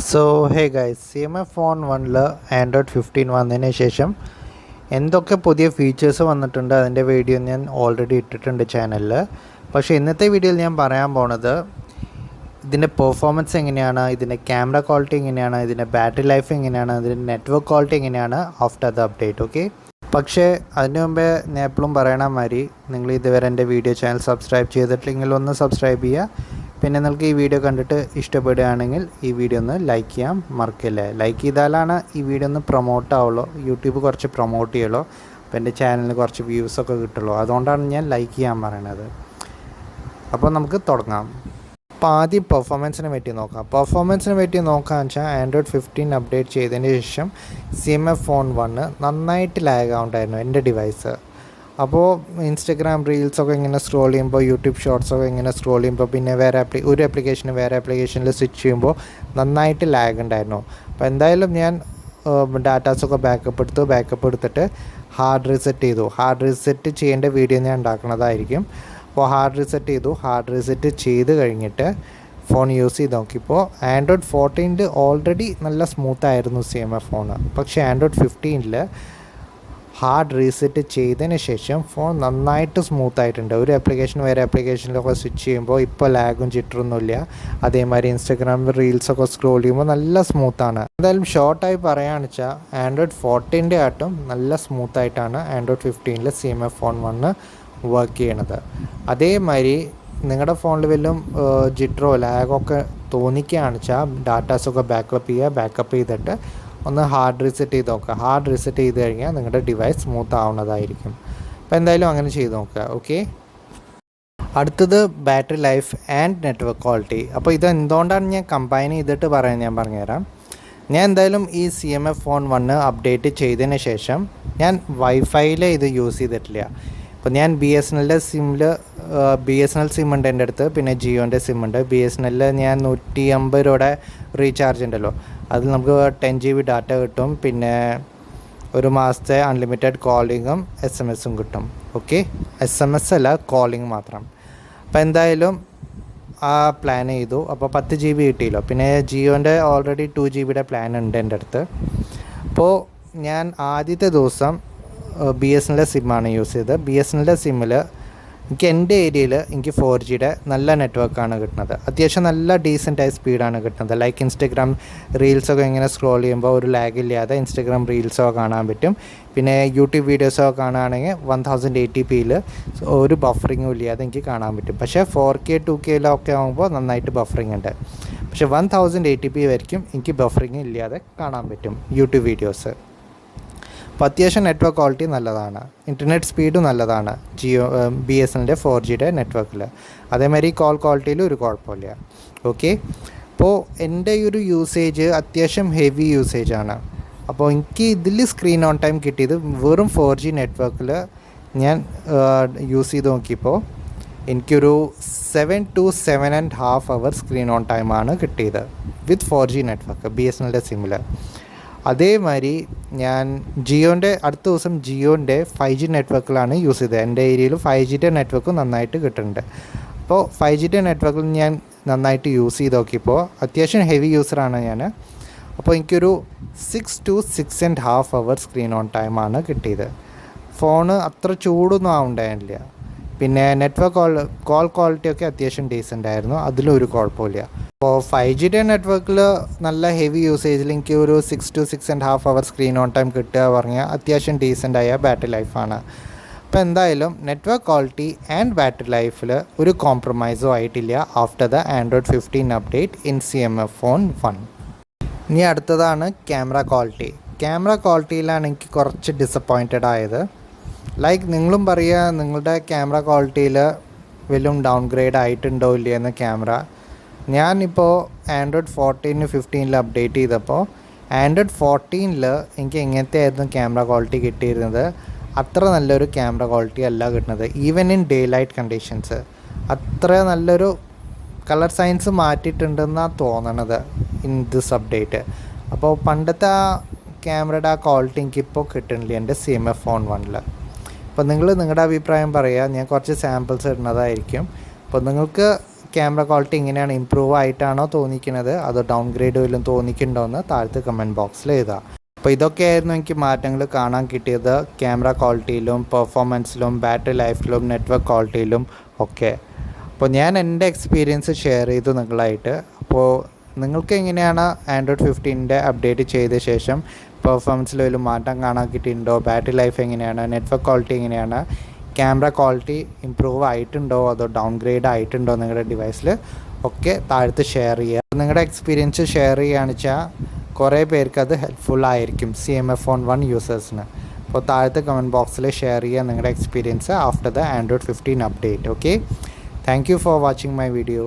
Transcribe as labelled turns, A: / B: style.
A: So hey guys, CMF phone 1 Android 15 വന്നതിന് ശേഷം എന്തൊക്കെ പുതിയ ഫീച്ചേഴ്സ് വന്നിട്ടുണ്ട് അതിൻ്റെ വീഡിയോ ഞാൻ ഓൾറെഡി ഇട്ടിട്ടുണ്ട് ചാനലിൽ. പക്ഷേ ഇന്നത്തെ വീഡിയോയിൽ ഞാൻ പറയാൻ പോണത് ഇതിൻ്റെ പെർഫോമൻസ് എങ്ങനെയാണ്, ഇതിൻ്റെ ക്യാമറ ക്വാളിറ്റി എങ്ങനെയാണ്, ഇതിൻ്റെ ബാറ്ററി ലൈഫ് എങ്ങനെയാണ്, ഇതിൻ്റെ നെറ്റ്വർക്ക് ക്വാളിറ്റി എങ്ങനെയാണ് ആഫ്റ്റർ ദ അപ്ഡേറ്റ്. ഓക്കെ, പക്ഷേ അതിനു മുമ്പേ ഞാൻ എപ്പോഴും പറയണ മാതിരി നിങ്ങൾ ഇതുവരെ എൻ്റെ വീഡിയോ ചാനൽ സബ്സ്ക്രൈബ് ചെയ്തിട്ടില്ലെങ്കിൽ ഒന്ന് സബ്സ്ക്രൈബ് ചെയ്യുക. പിന്നെ നിങ്ങൾക്ക് ഈ വീഡിയോ കണ്ടിട്ട് ഇഷ്ടപ്പെടുകയാണെങ്കിൽ ഈ വീഡിയോ ഒന്ന് ലൈക്ക് ചെയ്യാൻ മറക്കില്ലേ. ലൈക്ക് ചെയ്താലാണ് ഈ വീഡിയോ ഒന്ന് പ്രൊമോട്ട് ആവുള്ളൂ, യൂട്യൂബ് കുറച്ച് പ്രൊമോട്ട് ചെയ്യുള്ളൂ, അപ്പോൾ എൻ്റെ ചാനലിന് കുറച്ച് വ്യൂസൊക്കെ കിട്ടുള്ളൂ. അതുകൊണ്ടാണ് ഞാൻ ലൈക്ക് ചെയ്യാൻ പറയണത്. അപ്പോൾ നമുക്ക് തുടങ്ങാം. അപ്പോൾ ആദ്യം പെർഫോമൻസിനെ പറ്റി നോക്കാം. പെർഫോമൻസിനെ പറ്റി നോക്കാമെന്ന് വെച്ചാൽ ആൻഡ്രോയിഡ് 15 അപ്ഡേറ്റ് ചെയ്തതിന് ശേഷം CMF ഫോൺ 1 നന്നായിട്ട് ലാഗ് ആവുണ്ടായിരുന്നു എൻ്റെ ഡിവൈസ്. അപ്പോൾ ഇൻസ്റ്റഗ്രാം റീൽസൊക്കെ ഇങ്ങനെ സ്ക്രോൾ ചെയ്യുമ്പോൾ, യൂട്യൂബ് ഷോർട്സൊക്കെ ഇങ്ങനെ സ്ക്രോൾ ചെയ്യുമ്പോൾ, പിന്നെ ഒരു ആപ്ലിക്കേഷന് വേറെ ആപ്ലിക്കേഷനിൽ സ്വിച്ച് ചെയ്യുമ്പോൾ നന്നായിട്ട് ലാഗ് ഉണ്ടായിരുന്നു. അപ്പോൾ എന്തായാലും ഞാൻ ഡാറ്റാസൊക്കെ ബാക്കപ്പ് എടുത്തിട്ട് ഹാർഡ് റീസെറ്റ് ചെയ്യേണ്ട വീഡിയോ ഞാൻ ഉണ്ടാക്കുന്നതായിരിക്കും. അപ്പോൾ ഹാർഡ് റീസെറ്റ് ചെയ്ത് കഴിഞ്ഞിട്ട് ഫോൺ യൂസ് ചെയ്ത് നോക്കിയപ്പോൾ ആൻഡ്രോയിഡ് 14 ഓൾറെഡി നല്ല സ്മൂത്തായിരുന്നു CMF ഫോണ്. പക്ഷേ ആൻഡ്രോയിഡ് 15 ഹാർഡ് റീസെറ്റ് ചെയ്തതിന് ശേഷം ഫോൺ നന്നായിട്ട് സ്മൂത്തായിട്ടുണ്ട്. ഒരു ആപ്ലിക്കേഷൻ വേറെ ആപ്ലിക്കേഷനിലൊക്കെ സ്വിച്ച് ചെയ്യുമ്പോൾ ഇപ്പോൾ ലാഗും ചിറ്ററൊന്നുമില്ല. അതേമാതിരി ഇൻസ്റ്റഗ്രാം റീൽസൊക്കെ സ്ക്രോൾ ചെയ്യുമ്പോൾ നല്ല സ്മൂത്താണ്. എന്തായാലും ഷോർട്ടായി പറയുകയാണെന്ന് വെച്ചാൽ ആൻഡ്രോയിഡ് 14 ആയിട്ടും നല്ല സ്മൂത്തായിട്ടാണ് ആൻഡ്രോയിഡ് 15 CMF ഫോൺ 1 വർക്ക് ചെയ്യണത്. അതേമാതിരി നിങ്ങളുടെ ഫോണിൽ വല്ലതും ജിറ്ററോ ലാഗൊക്കെ തോന്നിക്കുകയാണെന്ന് വെച്ചാൽ ഡാറ്റാസൊക്കെ ബാക്കപ്പ് ചെയ്തിട്ട് ഒന്ന് ഹാർഡ് റീസെറ്റ് ചെയ്ത് നോക്കുക. ഹാർഡ് റീസെറ്റ് ചെയ്ത് കഴിഞ്ഞാൽ നിങ്ങളുടെ ഡിവൈസ് സ്മൂത്ത് ആവുന്നതായിരിക്കും. അപ്പോൾ എന്തായാലും അങ്ങനെ ചെയ്ത് നോക്കുക. ഓക്കെ, അടുത്തത് battery life and network quality. അപ്പോൾ ഇത് എന്തുകൊണ്ടാണ് ഞാൻ കമ്പൈൻ ചെയ്തിട്ട് ഞാൻ പറഞ്ഞുതരാം. ഞാൻ എന്തായാലും ഈ CMF ഫോൺ 1 അപ്ഡേറ്റ് ചെയ്തതിന് ശേഷം ഞാൻ വൈഫൈയിൽ ഇത് യൂസ് ചെയ്തിട്ടില്ല. അപ്പോൾ ഞാൻ BSNL സിം ഉണ്ട് എൻ്റെ അടുത്ത്, പിന്നെ ജിയോൻ്റെ സിം ഉണ്ട്. BSNL ഞാൻ 150 രൂപയുടെ റീചാർജ് ഉണ്ടല്ലോ, അതിൽ നമുക്ക് 10 GB ഡാറ്റ കിട്ടും, പിന്നെ ഒരു മാസത്തെ അൺലിമിറ്റഡ് കോളിങ്ങും SMS കിട്ടും. ഓക്കെ, SMS അല്ല, കോളിങ് മാത്രം. അപ്പോൾ എന്തായാലും ആ പ്ലാൻ ചെയ്തു. അപ്പോൾ 10 GB കിട്ടിയല്ലോ. പിന്നെ ജിയോൻ്റെ ഓൾറെഡി 2 GB പ്ലാൻ ഉണ്ട് എൻ്റെ അടുത്ത്. അപ്പോൾ ഞാൻ ആദ്യത്തെ ദിവസം BSNL സിമ്മാണ് യൂസ് ചെയ്തത്. BSNL സിമ്മിൽ എൻ്റെ ഏരിയയിൽ എനിക്ക് 4Gയുടെ നല്ല നെറ്റ്വർക്കാണ് കിട്ടുന്നത്. അത്യാവശ്യം നല്ല ഡീസൻ്റായ സ്പീഡാണ് കിട്ടുന്നത്. ലൈക്ക് ഇൻസ്റ്റഗ്രാം റീൽസൊക്കെ ഇങ്ങനെ സ്ക്രോൾ ചെയ്യുമ്പോൾ ഒരു ലാഗ് ഇല്ലാതെ ഇൻസ്റ്റഗ്രാം റീൽസൊക്കെ കാണാൻ പറ്റും. പിന്നെ യൂട്യൂബ് വീഡിയോസൊക്കെ കാണുകയാണെങ്കിൽ 1080p ഒരു ബഫറിങ്ങും ഇല്ലാതെ എനിക്ക് കാണാൻ പറ്റും. പക്ഷേ 4K 2Kയിലൊക്കെ ആകുമ്പോൾ നന്നായിട്ട് ബഫറിങ് ഉണ്ട്. പക്ഷേ 1080p വരയ്ക്കും എനിക്ക് ബഫറിങ് ഇല്ലാതെ കാണാൻ പറ്റും യൂട്യൂബ് വീഡിയോസ്. അപ്പോൾ അത്യാവശ്യം നെറ്റ്വർക്ക് ക്വാളിറ്റി നല്ലതാണ്, ഇൻ്റർനെറ്റ് സ്പീഡും നല്ലതാണ് BSNLൻ്റെ 4Gയുടെ നെറ്റ്വർക്കിൽ. അതേമാതിരി കോൾ ക്വാളിറ്റിയിൽ ഒരു കുഴപ്പമില്ല. ഓക്കെ, അപ്പോൾ എൻ്റെ ഈ ഒരു യൂസേജ് അത്യാവശ്യം ഹെവി യൂസേജാണ്. അപ്പോൾ എനിക്ക് ഇതിൽ സ്ക്രീൻ ഓൺ ടൈം കിട്ടിയത് വെറും 4G നെറ്റ്വർക്കിൽ ഞാൻ യൂസ് ചെയ്ത് നോക്കിയപ്പോൾ എനിക്കൊരു 7 to 7.5 hours സ്ക്രീൻ ഓൺ ടൈമാണ് കിട്ടിയത് വിത്ത് 4G നെറ്റ്വർക്ക് BSNLൻ്റെ സിമ്മിൽ. അതേമാതിരി ഞാൻ അടുത്ത ദിവസം ജിയോൻ്റെ 5G നെറ്റ്വർക്കിലാണ് യൂസ് ചെയ്തത്. എൻ്റെ ഏരിയയിൽ 5Gയുടെ നെറ്റ്വർക്ക് നന്നായിട്ട് കിട്ടുന്നുണ്ട്. അപ്പോൾ 5Gയുടെ നെറ്റ്വർക്കിൽ ഞാൻ നന്നായിട്ട് യൂസ് ചെയ്ത് നോക്കിയപ്പോൾ അത്യാവശ്യം ഹെവി യൂസറാണ് ഞാൻ. അപ്പോൾ എനിക്കൊരു 6 to 6.5 hours സ്ക്രീൻ ഓൺ ടൈമാണ് കിട്ടിയത്. ഫോണ് അത്ര ചൂടൊന്നും ആവുണ്ടായിരുന്നില്ല. പിന്നെ നെറ്റ്വർക്ക് കോൾ ക്വാളിറ്റിയൊക്കെ അത്യാവശ്യം ഡീസൻ്റ് ആയിരുന്നു, അതിലൊരു കുഴപ്പമില്ല. അപ്പോൾ 5Gയുടെ നെറ്റ്വർക്കിൽ നല്ല ഹെവി യൂസേജിൽ എനിക്ക് ഒരു 6 to 6.5 hours screen on time കിട്ടുക പറഞ്ഞാൽ അത്യാവശ്യം ഡീസൻ്റായ ബാറ്ററി ലൈഫാണ്. അപ്പോൾ എന്തായാലും നെറ്റ്വർക്ക് ക്വാളിറ്റി ആൻഡ് ബാറ്ററി ലൈഫിൽ ഒരു കോംപ്രമൈസും ആയിട്ടില്ല after the Android 15 update in CMF phone 1. ഇനി അടുത്തതാണ് ക്യാമറ ക്വാളിറ്റി. ക്യാമറ ക്വാളിറ്റിയിലാണ് എനിക്ക് കുറച്ച് ഡിസപ്പോയിൻറ്റഡ് ആയത്. ലൈക്ക് നിങ്ങളും പറയുക നിങ്ങളുടെ ക്യാമറ ക്വാളിറ്റിയിൽ വല്ലതും ഡൗൺ ഗ്രേഡ് ആയിട്ടുണ്ടോ ഇല്ലയെന്ന് ക്യാമറ. ഞാനിപ്പോൾ ആൻഡ്രോയിഡ് 14 15 അപ്ഡേറ്റ് ചെയ്തപ്പോൾ ആൻഡ്രോയിഡ് 14 എനിക്ക് എങ്ങനത്തെ ആയിരുന്നു ക്യാമറ ക്വാളിറ്റി കിട്ടിയിരുന്നത്, അത്ര നല്ലൊരു ക്യാമറ ക്വാളിറ്റി അല്ല കിട്ടുന്നത്. Even in day light conditions അത്ര നല്ലൊരു കളർ സയൻസ് മാറ്റിയിട്ടുണ്ടെന്നാണ് തോന്നണത് ഇൻ ദിസ് അപ്ഡേറ്റ്. അപ്പോൾ പണ്ടത്തെ ആ ക്യാമറയുടെ ആ ക്വാളിറ്റി എനിക്കിപ്പോൾ കിട്ടുന്നില്ല എൻ്റെ CMF ഫോൺ 1. അപ്പോൾ നിങ്ങൾ നിങ്ങളുടെ അഭിപ്രായം പറയുക. ഞാൻ കുറച്ച് സാമ്പിൾസ് ഇടുന്നതായിരിക്കും. അപ്പോൾ നിങ്ങൾക്ക് ക്യാമറ ക്വാളിറ്റി എങ്ങനെയാണ്, ഇമ്പ്രൂവ് ആയിട്ടാണോ തോന്നിക്കുന്നത് അതോ ഡൗൺ ഗ്രേഡ് വല്ലതും തോന്നിക്കുന്നുണ്ടോ എന്ന് താഴത്തെ കമൻറ്റ് ബോക്സിൽ എഴുതാം. അപ്പോൾ ഇതൊക്കെയായിരുന്നു എനിക്ക് മാറ്റങ്ങൾ കാണാൻ കിട്ടിയത് ക്യാമറ ക്വാളിറ്റിയിലും പെർഫോമൻസിലും ബാറ്ററി ലൈഫിലും നെറ്റ്വർക്ക് ക്വാളിറ്റിയിലും ഒക്കെ. അപ്പോൾ ഞാൻ എൻ്റെ എക്സ്പീരിയൻസ് ഷെയർ ചെയ്തു നിങ്ങളായിട്ട്. അപ്പോൾ നിങ്ങൾക്ക് എങ്ങനെയാണ് ആൻഡ്രോയിഡ് 15 അപ്ഡേറ്റ് ചെയ്ത ശേഷം പെർഫോമൻസിൽ ഒരു മാറ്റം കാണാൻ കിട്ടിയിട്ടുണ്ടോ, ബാറ്ററി ലൈഫ് എങ്ങനെയാണ്, നെറ്റ്വർക്ക് ക്വാളിറ്റി എങ്ങനെയാണ്, ക്യാമറ ക്വാളിറ്റി ഇമ്പ്രൂവ് ആയിട്ടുണ്ടോ അതോ ഡൗൺ ഗ്രേഡ് ആയിട്ടുണ്ടോ നിങ്ങളുടെ ഡിവൈസിൽ ഒക്കെ താഴത്ത് ഷെയർ ചെയ്യുക. നിങ്ങളുടെ എക്സ്പീരിയൻസ് ഷെയർ ചെയ്യുകയാണെന്ന് വെച്ചാൽ കുറേ പേർക്ക് അത് ഹെൽപ്ഫുൾ ആയിരിക്കും CMA-phone 1 യൂസേഴ്സിന്. അപ്പോൾ താഴത്തെ കമൻറ്റ് ബോക്സിൽ ഷെയർ ചെയ്യുക നിങ്ങളുടെ experience after the Android 15 update. Okay, thank you for watching my video.